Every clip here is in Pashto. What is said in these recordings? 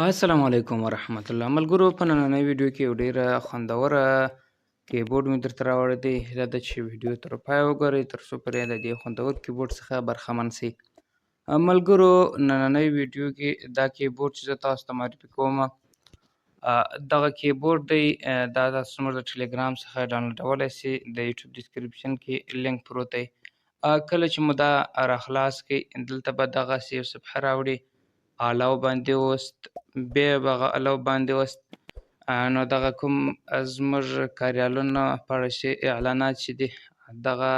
السلام علیکم ورحمت الله ملګرو په نننۍ ویډیو کې یو ډیره خوندوره کیبورډ مې درته راوړی دی. هیله ده چې ویډیو تر پای وګورئ ترڅو پرې د دې خوندور کیبورډ څخه برخمن شئ. ملګرو نننۍ ویډیو کې دا کیبورډ چې زه تاسو ته معرفي کوم دغه کیبورډ دی. دا تاسو زموږ د ټلګرام څخه ډاونلوډولی شئ. د یوټیوب ډسکرپشن کې لینک پروت دی. کله چې مو دا راخلاص کړئ دلته به دغسې یو صفحه راوړي، الاو باندې وست، بیا به هغه الاو باندې وست. نو دغه کوم زموږ کاریالونه پاړشي اعلانات چې دي دغه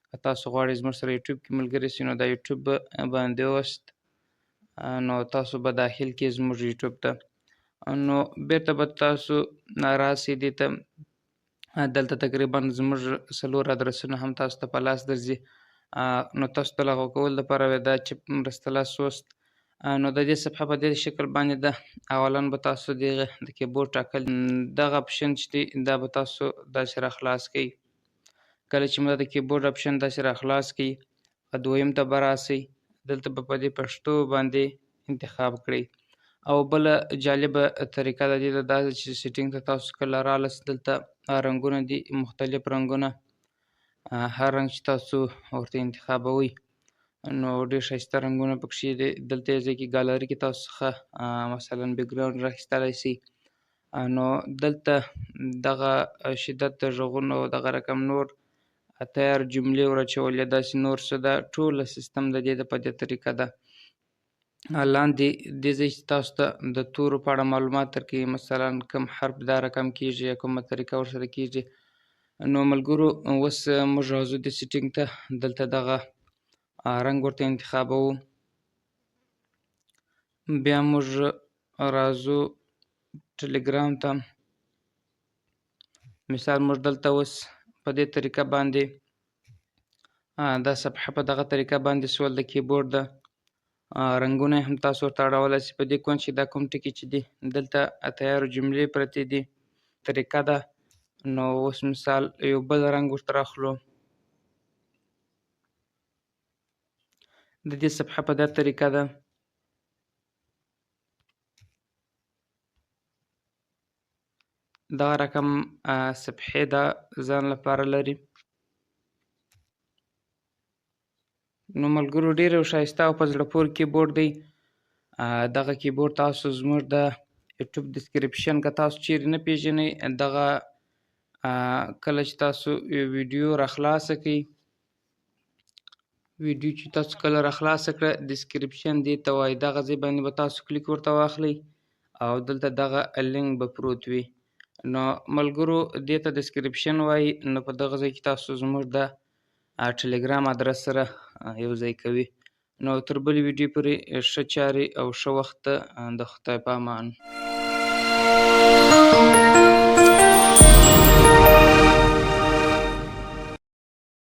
که تاسو غواړئ زموږ سره یوټیوب کې ملګري شئ نو دا یوټیوب باندې وست. نو تاسو به داخل کې زموږ یوټیوب ته نو بیرته به تاسو راسئ دې ته. دلته تقریبا زموږ 4 ادرسونه هم تاسو ته په لاس درځي. نو تاسو ته لغوه کول دپاره دا چې مرسته لاس وست. نو د دې صفحه په دې شکل باندې ده. اولا به تاسو د کیبورډ ټاکل دغه اپشن چې دی دا به تاسو داسې راخلاص کړئ. کله چې مو د کیبورډ اپشن داسې راخلاص کړئ دویم ته به راسئ. دلته به په دې پښتو باندې انتخاب کړئ. او بله جالبه طریقه د دې دا ده چې سیټینګ ته تاسو کله رالاست دلته رنګونه دي، مختلف رنګونه، هر رنګ چې تاسو ورته انتخابوئ نو ډېر ښایسته رنګونه پکښې دي. دلته یې ځای کې ګالري کې تاسو څخه مثلا بیکګراونډ راخیستلی شئ. نو دلته دغه شدت د غږونو دغه رقم نور تیار جملې ور اچول یا داسې نور څه ده، ټوله سیستم د دې په دې طریقه ده. لاندې دې ځای چې تاسو ته د تورو په اړه معلومات درکوي، مثلا کوم حرف دا رقم کېږي یا کومه طریقه ورسره کېږي. نو ملګرو اوس موږ راځو د سیټینګ ته. دلته دغه رنګ ورته انتخابوو. بیا موږ راځو ټلګرام ته. مثال موږ دلته اوس په دې طریقه باندې دا صفحه په دغه طریقه باندې سول د کیبورډ ده. رنګونه هم تاسو ورته اړولی شئ. په دې کونج کې دا کوم ټکي چې دي دلته تیارو جملې پرتې دي، طریقه ده. نو اوس مثال یو بل رنګ ورته راخلو. د دې صفحه په دا طریقه ده. دغه رقم صفحې دا ځان لپاره لري. نو ملګرو ډېر یو ښایسته او په زړه پورې کیبورډ دی. دغه کیبورډ تاسو زموږ د یوټیوب ډسکرپشن که تاسو چیرې نه پیژنئ دغه کله چې تاسو یو ویډیو راخلاصه کړئ، ویډیو چې تاسو کله راخلاصه کړه ډسکرپشن دې ته وایي، دغه ځای باندې به تاسو کلیک ورته واخلئ او دلته دغه لینک به پروت وي. نو ملګرو دې ته ډسکرپشن وایي. نو په دغه ځای کې تاسو زموږ د ټلګرام ادرس سره یو ځای کوي. نو تر بلې ویډیو پورې ښه چارې او ښه وخت د خدای په امان.